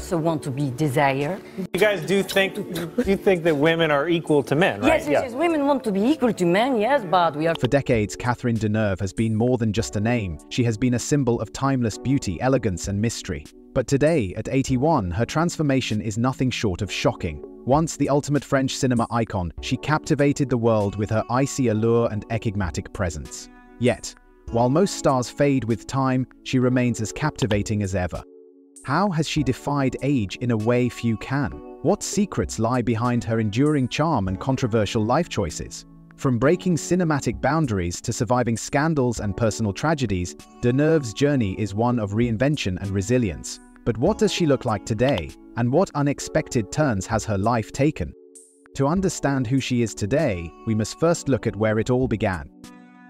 also want to be desired. You guys do you think that women are equal to men, right? Yes, women want to be equal to men, yes, but we are... For decades, Catherine Deneuve has been more than just a name. She has been a symbol of timeless beauty, elegance, and mystery. But today, at 81, her transformation is nothing short of shocking. Once the ultimate French cinema icon, she captivated the world with her icy allure and enigmatic presence. Yet, while most stars fade with time, she remains as captivating as ever. How has she defied age in a way few can? What secrets lie behind her enduring charm and controversial life choices? From breaking cinematic boundaries to surviving scandals and personal tragedies, Deneuve's journey is one of reinvention and resilience. But what does she look like today, and what unexpected turns has her life taken? To understand who she is today, we must first look at where it all began.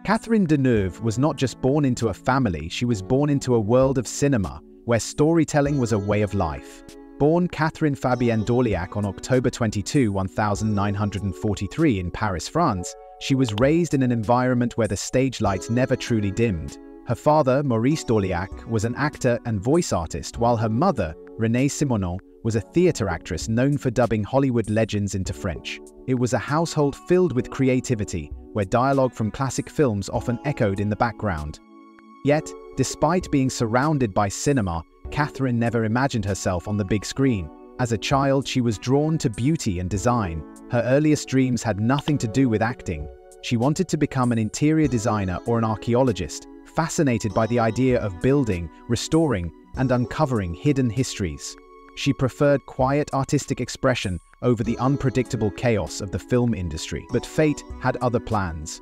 Catherine Deneuve was not just born into a family, she was born into a world of cinema, where storytelling was a way of life. Born Catherine Fabienne d'Orléac on October 22, 1943 in Paris, France, she was raised in an environment where the stage lights never truly dimmed. Her father, Maurice d'Orléac, was an actor and voice artist, while her mother, Renée Simonon, was a theatre actress known for dubbing Hollywood legends into French. It was a household filled with creativity, where dialogue from classic films often echoed in the background. Yet, despite being surrounded by cinema, Catherine never imagined herself on the big screen. As a child, she was drawn to beauty and design. Her earliest dreams had nothing to do with acting. She wanted to become an interior designer or an archaeologist, fascinated by the idea of building, restoring, and uncovering hidden histories. She preferred quiet artistic expression over the unpredictable chaos of the film industry. But fate had other plans.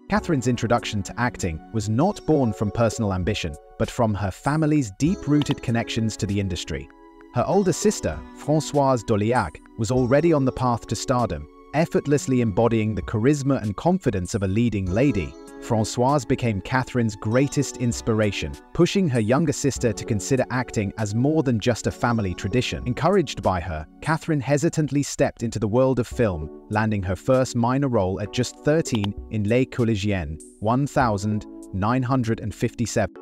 Catherine's introduction to acting was not born from personal ambition, but from her family's deep-rooted connections to the industry. Her older sister, Françoise d'Orléac, was already on the path to stardom, effortlessly embodying the charisma and confidence of a leading lady. Françoise became Catherine's greatest inspiration, pushing her younger sister to consider acting as more than just a family tradition. Encouraged by her, Catherine hesitantly stepped into the world of film, landing her first minor role at just 13 in Les Collégiennes, 1957.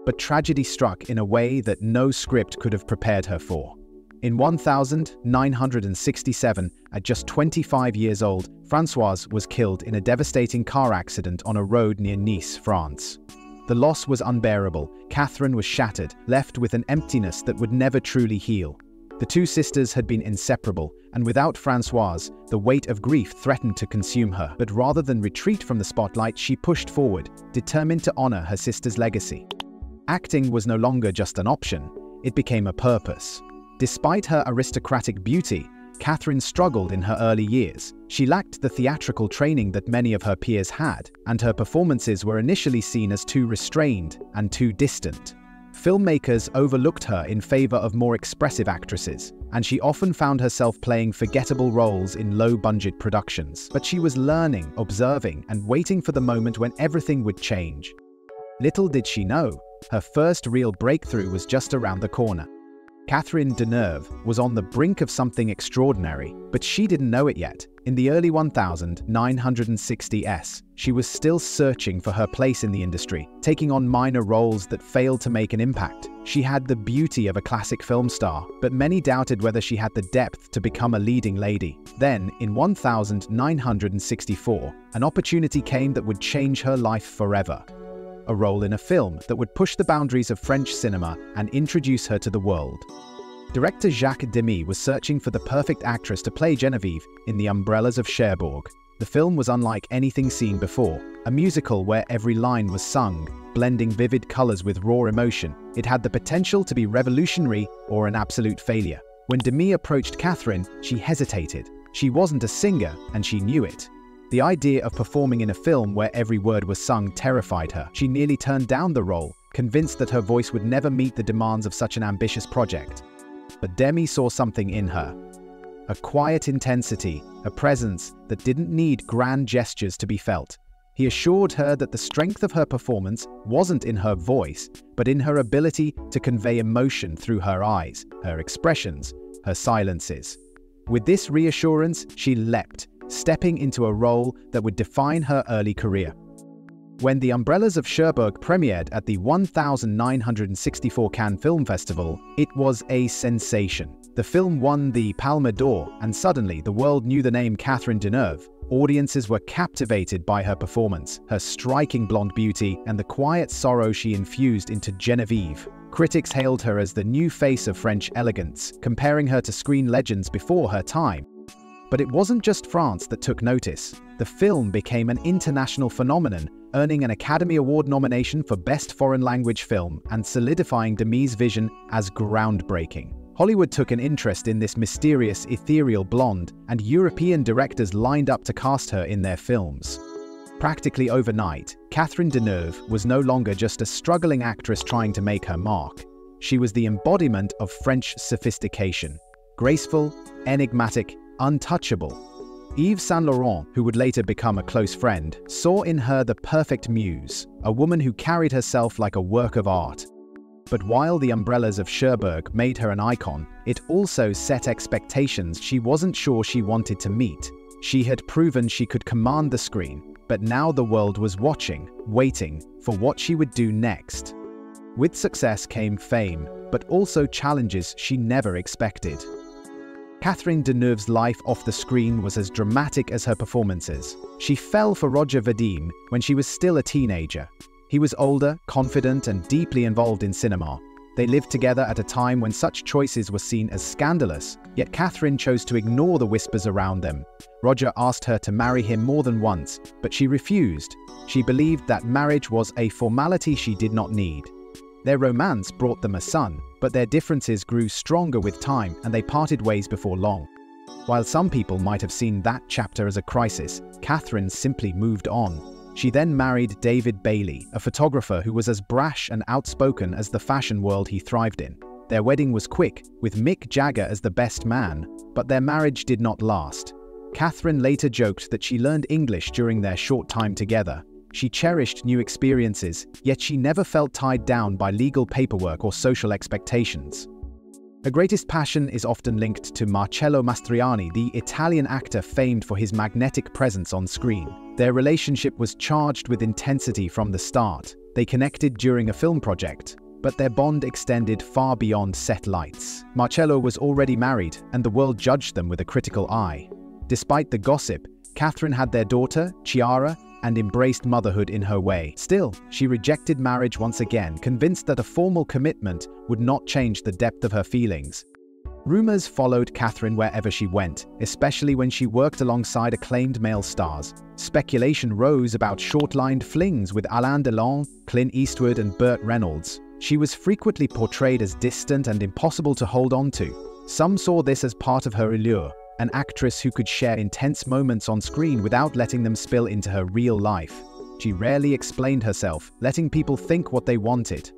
But tragedy struck in a way that no script could have prepared her for. In 1967, at just 25 years old, Françoise was killed in a devastating car accident on a road near Nice, France. The loss was unbearable. Catherine was shattered, left with an emptiness that would never truly heal. The two sisters had been inseparable, and without Françoise, the weight of grief threatened to consume her. But rather than retreat from the spotlight, she pushed forward, determined to honor her sister's legacy. Acting was no longer just an option, it became a purpose. Despite her aristocratic beauty, Catherine struggled in her early years. She lacked the theatrical training that many of her peers had, and her performances were initially seen as too restrained and too distant. Filmmakers overlooked her in favor of more expressive actresses, and she often found herself playing forgettable roles in low-budget productions. But she was learning, observing, and waiting for the moment when everything would change. Little did she know, her first real breakthrough was just around the corner. Catherine Deneuve was on the brink of something extraordinary, but she didn't know it yet. In the early 1960s, she was still searching for her place in the industry, taking on minor roles that failed to make an impact. She had the beauty of a classic film star, but many doubted whether she had the depth to become a leading lady. Then, in 1964, an opportunity came that would change her life forever. A role in a film that would push the boundaries of French cinema and introduce her to the world. Director Jacques Demy was searching for the perfect actress to play Geneviève in The Umbrellas of Cherbourg. The film was unlike anything seen before, a musical where every line was sung, blending vivid colors with raw emotion. It had the potential to be revolutionary or an absolute failure. When Demy approached Catherine, she hesitated. She wasn't a singer, and she knew it. The idea of performing in a film where every word was sung terrified her. She nearly turned down the role, convinced that her voice would never meet the demands of such an ambitious project. But Demy saw something in her. A quiet intensity, a presence that didn't need grand gestures to be felt. He assured her that the strength of her performance wasn't in her voice, but in her ability to convey emotion through her eyes, her expressions, her silences. With this reassurance, she leapt, stepping into a role that would define her early career. When The Umbrellas of Cherbourg premiered at the 1964 Cannes Film Festival, it was a sensation. The film won the Palme d'Or, and suddenly the world knew the name Catherine Deneuve. Audiences were captivated by her performance, her striking blonde beauty, and the quiet sorrow she infused into Genevieve. Critics hailed her as the new face of French elegance, comparing her to screen legends before her time. But it wasn't just France that took notice. The film became an international phenomenon, earning an Academy Award nomination for Best Foreign Language Film and solidifying Demi's vision as groundbreaking. Hollywood took an interest in this mysterious, ethereal blonde, and European directors lined up to cast her in their films. Practically overnight, Catherine Deneuve was no longer just a struggling actress trying to make her mark. She was the embodiment of French sophistication. Graceful, enigmatic, untouchable. Yves Saint Laurent, who would later become a close friend, saw in her the perfect muse, a woman who carried herself like a work of art. But while The Umbrellas of Cherbourg made her an icon, it also set expectations she wasn't sure she wanted to meet. She had proven she could command the screen, but now the world was watching, waiting for what she would do next. With success came fame, but also challenges she never expected. Catherine Deneuve's life off the screen was as dramatic as her performances. She fell for Roger Vadim when she was still a teenager. He was older, confident, and deeply involved in cinema. They lived together at a time when such choices were seen as scandalous, yet Catherine chose to ignore the whispers around them. Roger asked her to marry him more than once, but she refused. She believed that marriage was a formality she did not need. Their romance brought them a son, but their differences grew stronger with time and they parted ways before long. While some people might have seen that chapter as a crisis, Catherine simply moved on. She then married David Bailey, a photographer who was as brash and outspoken as the fashion world he thrived in. Their wedding was quick, with Mick Jagger as the best man, but their marriage did not last. Catherine later joked that she learned English during their short time together. She cherished new experiences, yet she never felt tied down by legal paperwork or social expectations. Her greatest passion is often linked to Marcello Mastroianni, the Italian actor famed for his magnetic presence on screen. Their relationship was charged with intensity from the start. They connected during a film project, but their bond extended far beyond set lights. Marcello was already married, and the world judged them with a critical eye. Despite the gossip, Catherine had their daughter, Chiara, and embraced motherhood in her way. Still, she rejected marriage once again, convinced that a formal commitment would not change the depth of her feelings. Rumors followed Catherine wherever she went, especially when she worked alongside acclaimed male stars. Speculation rose about short-lived flings with Alain Delon, Clint Eastwood, and Burt Reynolds. She was frequently portrayed as distant and impossible to hold on to. Some saw this as part of her allure, an actress who could share intense moments on screen without letting them spill into her real life. She rarely explained herself, letting people think what they wanted.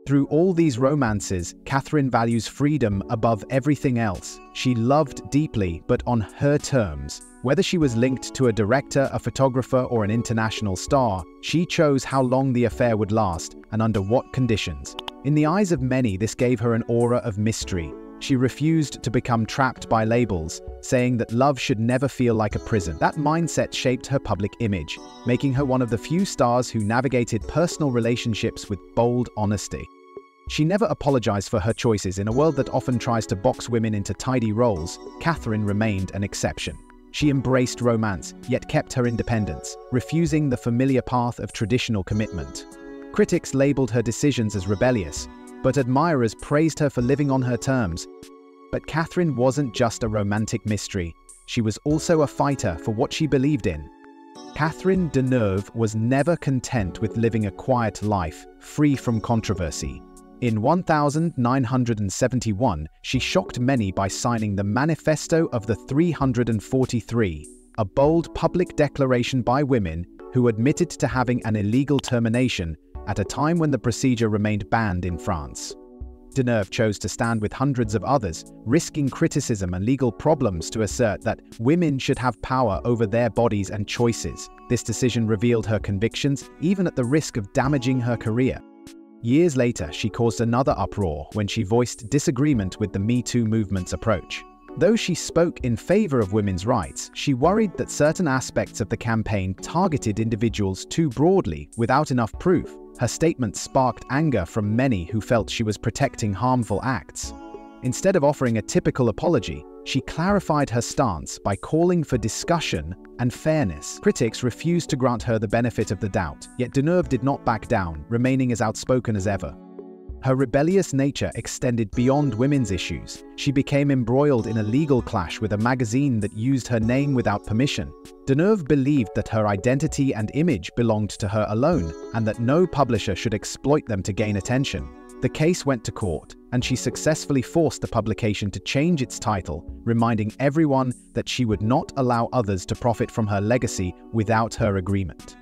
Through all these romances, Catherine values freedom above everything else. She loved deeply, but on her terms. Whether she was linked to a director, a photographer, or an international star, she chose how long the affair would last and under what conditions. In the eyes of many, this gave her an aura of mystery. She refused to become trapped by labels, saying that love should never feel like a prison. That mindset shaped her public image, making her one of the few stars who navigated personal relationships with bold honesty. She never apologized for her choices. In a world that often tries to box women into tidy roles, Catherine remained an exception. She embraced romance, yet kept her independence, refusing the familiar path of traditional commitment. Critics labeled her decisions as rebellious, but admirers praised her for living on her terms. But Catherine wasn't just a romantic mystery. She was also a fighter for what she believed in. Catherine Deneuve was never content with living a quiet life, free from controversy. In 1971, she shocked many by signing the Manifesto of the 343, a bold public declaration by women who admitted to having an illegal termination at a time when the procedure remained banned in France. Deneuve chose to stand with hundreds of others, risking criticism and legal problems to assert that women should have power over their bodies and choices. This decision revealed her convictions, even at the risk of damaging her career. Years later, she caused another uproar when she voiced disagreement with the Me Too movement's approach. Though she spoke in favor of women's rights, she worried that certain aspects of the campaign targeted individuals too broadly without enough proof. Her statement sparked anger from many who felt she was protecting harmful acts. Instead of offering a typical apology, she clarified her stance by calling for discussion and fairness. Critics refused to grant her the benefit of the doubt, yet Deneuve did not back down, remaining as outspoken as ever. Her rebellious nature extended beyond women's issues. She became embroiled in a legal clash with a magazine that used her name without permission. Deneuve believed that her identity and image belonged to her alone, and that no publisher should exploit them to gain attention. The case went to court, and she successfully forced the publication to change its title, reminding everyone that she would not allow others to profit from her legacy without her agreement.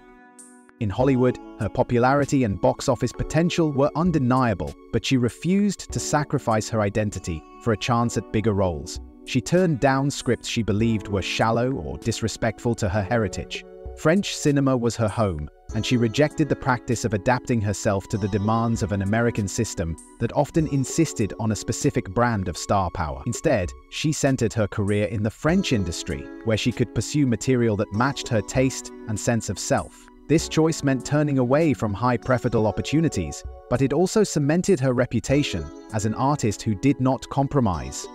In Hollywood, her popularity and box office potential were undeniable, but she refused to sacrifice her identity for a chance at bigger roles. She turned down scripts she believed were shallow or disrespectful to her heritage. French cinema was her home, and she rejected the practice of adapting herself to the demands of an American system that often insisted on a specific brand of star power. Instead, she centered her career in the French industry, where she could pursue material that matched her taste and sense of self. This choice meant turning away from high-profile opportunities, but it also cemented her reputation as an artist who did not compromise.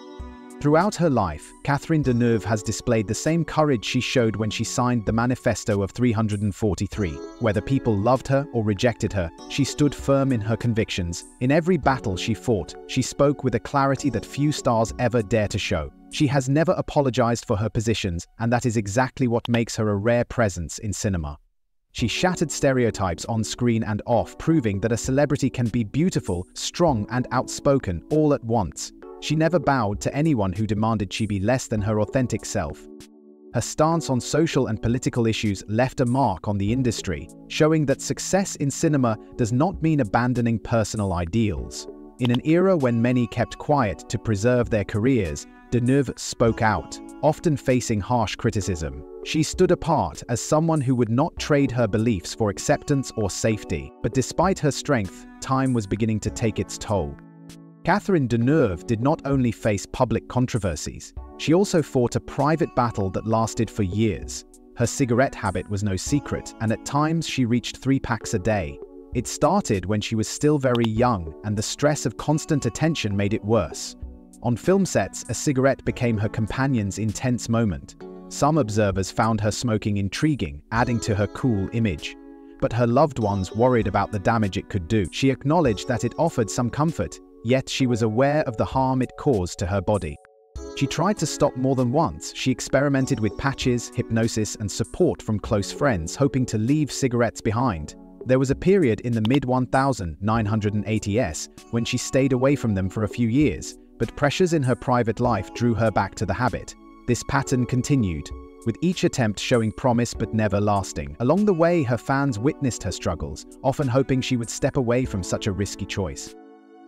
Throughout her life, Catherine Deneuve has displayed the same courage she showed when she signed the Manifesto of 343. Whether people loved her or rejected her, she stood firm in her convictions. In every battle she fought, she spoke with a clarity that few stars ever dare to show. She has never apologized for her positions, and that is exactly what makes her a rare presence in cinema. She shattered stereotypes on screen and off, proving that a celebrity can be beautiful, strong, and outspoken all at once. She never bowed to anyone who demanded she be less than her authentic self. Her stance on social and political issues left a mark on the industry, showing that success in cinema does not mean abandoning personal ideals. In an era when many kept quiet to preserve their careers, Deneuve spoke out, often facing harsh criticism. She stood apart as someone who would not trade her beliefs for acceptance or safety. But despite her strength, time was beginning to take its toll. Catherine Deneuve did not only face public controversies, she also fought a private battle that lasted for years. Her cigarette habit was no secret, and at times she reached 3 packs a day. It started when she was still very young, and the stress of constant attention made it worse. On film sets, a cigarette became her companion's intense moment. Some observers found her smoking intriguing, adding to her cool image. But her loved ones worried about the damage it could do. She acknowledged that it offered some comfort, yet she was aware of the harm it caused to her body. She tried to stop more than once. She experimented with patches, hypnosis, and support from close friends, hoping to leave cigarettes behind. There was a period in the mid-1980s when she stayed away from them for a few years, but pressures in her private life drew her back to the habit. This pattern continued, with each attempt showing promise but never lasting. Along the way, her fans witnessed her struggles, often hoping she would step away from such a risky choice.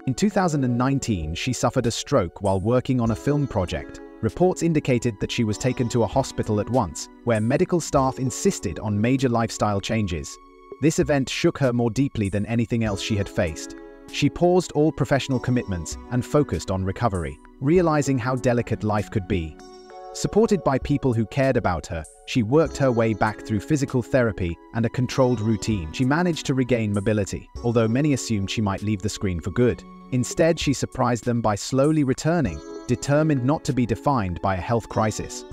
In 2019, she suffered a stroke while working on a film project. Reports indicated that she was taken to a hospital at once, where medical staff insisted on major lifestyle changes. This event shook her more deeply than anything else she had faced. She paused all professional commitments and focused on recovery, realizing how delicate life could be. Supported by people who cared about her, she worked her way back through physical therapy and a controlled routine. She managed to regain mobility, although many assumed she might leave the screen for good. Instead, she surprised them by slowly returning, determined not to be defined by a health crisis.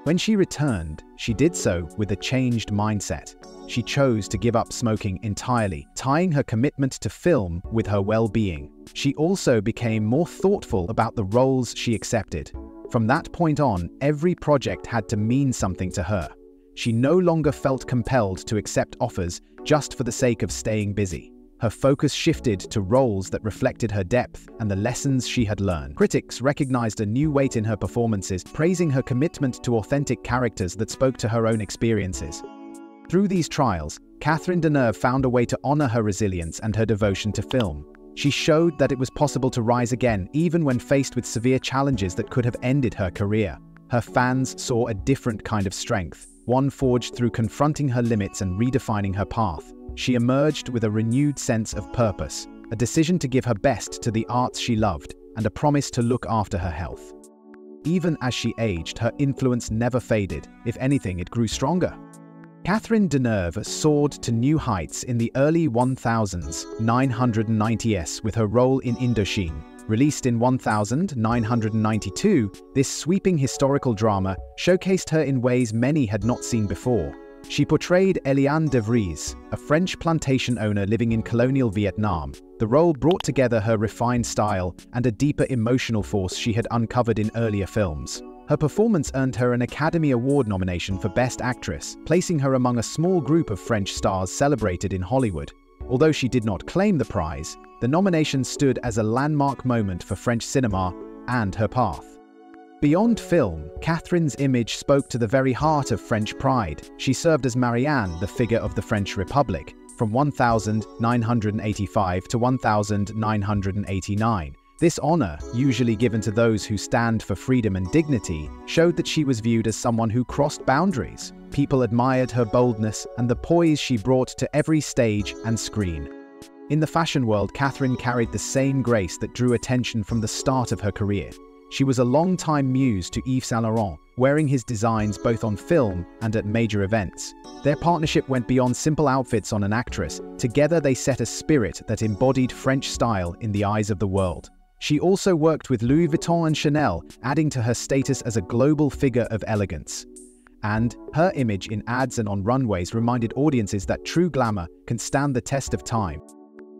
When she returned, she did so with a changed mindset. She chose to give up smoking entirely, tying her commitment to film with her well-being. She also became more thoughtful about the roles she accepted. From that point on, every project had to mean something to her. She no longer felt compelled to accept offers just for the sake of staying busy. Her focus shifted to roles that reflected her depth and the lessons she had learned. Critics recognized a new weight in her performances, praising her commitment to authentic characters that spoke to her own experiences. Through these trials, Catherine Deneuve found a way to honor her resilience and her devotion to film. She showed that it was possible to rise again even when faced with severe challenges that could have ended her career. Her fans saw a different kind of strength, one forged through confronting her limits and redefining her path. She emerged with a renewed sense of purpose, a decision to give her best to the arts she loved, and a promise to look after her health. Even as she aged, her influence never faded. If anything, it grew stronger. Catherine Deneuve soared to new heights in the early 1990s with her role in Indochine. Released in 1992, this sweeping historical drama showcased her in ways many had not seen before. She portrayed Eliane de Vries, a French plantation owner living in colonial Vietnam. The role brought together her refined style and a deeper emotional force she had uncovered in earlier films. Her performance earned her an Academy Award nomination for Best Actress, placing her among a small group of French stars celebrated in Hollywood. Although she did not claim the prize, the nomination stood as a landmark moment for French cinema and her path. Beyond film, Catherine's image spoke to the very heart of French pride. She served as Marianne, the figure of the French Republic, from 1985 to 1989. This honor, usually given to those who stand for freedom and dignity, showed that she was viewed as someone who crossed boundaries. People admired her boldness and the poise she brought to every stage and screen. In the fashion world, Catherine carried the same grace that drew attention from the start of her career. She was a long-time muse to Yves Saint Laurent, wearing his designs both on film and at major events. Their partnership went beyond simple outfits on an actress. Together they set a spirit that embodied French style in the eyes of the world. She also worked with Louis Vuitton and Chanel, adding to her status as a global figure of elegance. And her image in ads and on runways reminded audiences that true glamour can stand the test of time.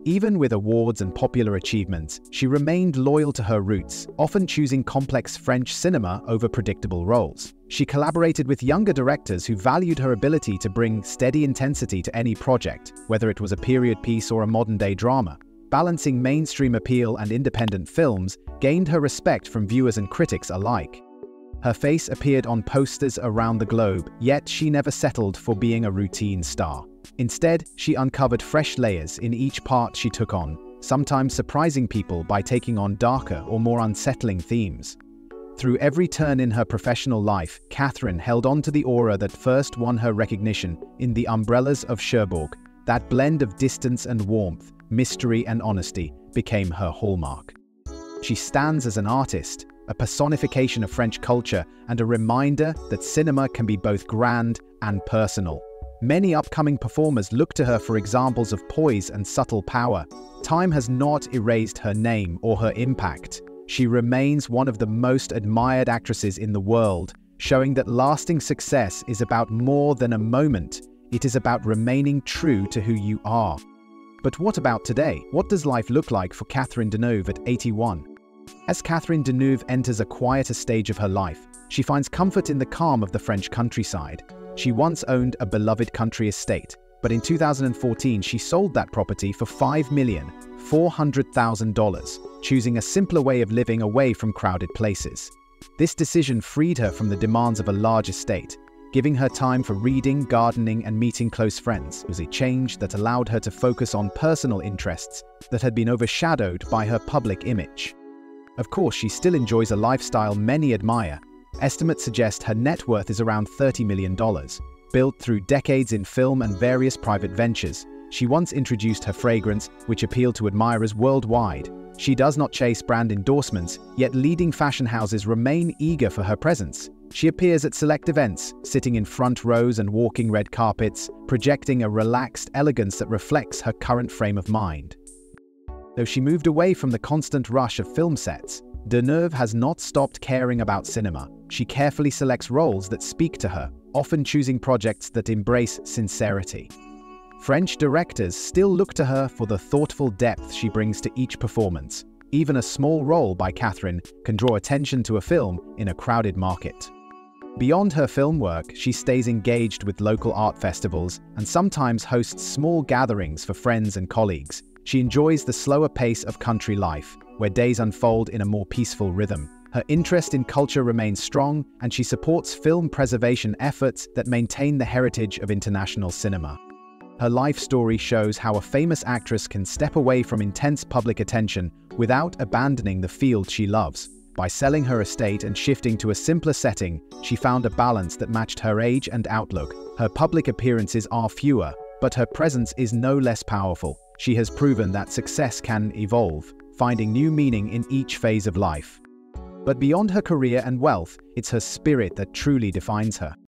Even with awards and popular achievements, she remained loyal to her roots, often choosing complex French cinema over predictable roles. She collaborated with younger directors who valued her ability to bring steady intensity to any project, whether it was a period piece or a modern-day drama. Balancing mainstream appeal and independent films gained her respect from viewers and critics alike. Her face appeared on posters around the globe, yet she never settled for being a routine star. Instead, she uncovered fresh layers in each part she took on, sometimes surprising people by taking on darker or more unsettling themes. Through every turn in her professional life, Catherine held on to the aura that first won her recognition in The Umbrellas of Cherbourg. That blend of distance and warmth, mystery and honesty, became her hallmark. She stands as an artist, a personification of French culture, and a reminder that cinema can be both grand and personal. Many upcoming performers look to her for examples of poise and subtle power. Time has not erased her name or her impact. She remains one of the most admired actresses in the world, showing that lasting success is about more than a moment. It is about remaining true to who you are. But what about today? What does life look like for Catherine Deneuve at 81? As Catherine Deneuve enters a quieter stage of her life, she finds comfort in the calm of the French countryside. She once owned a beloved country estate, but in 2014 she sold that property for $5,400,000, choosing a simpler way of living away from crowded places. This decision freed her from the demands of a large estate, giving her time for reading, gardening, and meeting close friends. It was a change that allowed her to focus on personal interests that had been overshadowed by her public image. Of course, she still enjoys a lifestyle many admire. Estimates suggest her net worth is around $30 million. Built through decades in film and various private ventures, she once introduced her fragrance, which appealed to admirers worldwide. She does not chase brand endorsements, yet leading fashion houses remain eager for her presence. She appears at select events, sitting in front rows and walking red carpets, projecting a relaxed elegance that reflects her current frame of mind. Though she moved away from the constant rush of film sets, Deneuve has not stopped caring about cinema. She carefully selects roles that speak to her, often choosing projects that embrace sincerity. French directors still look to her for the thoughtful depth she brings to each performance. Even a small role by Catherine can draw attention to a film in a crowded market. Beyond her film work, she stays engaged with local art festivals and sometimes hosts small gatherings for friends and colleagues. She enjoys the slower pace of country life, where days unfold in a more peaceful rhythm. Her interest in culture remains strong, and she supports film preservation efforts that maintain the heritage of international cinema. Her life story shows how a famous actress can step away from intense public attention without abandoning the field she loves. By selling her estate and shifting to a simpler setting, she found a balance that matched her age and outlook. Her public appearances are fewer, but her presence is no less powerful. She has proven that success can evolve, finding new meaning in each phase of life. But beyond her career and wealth, it's her spirit that truly defines her.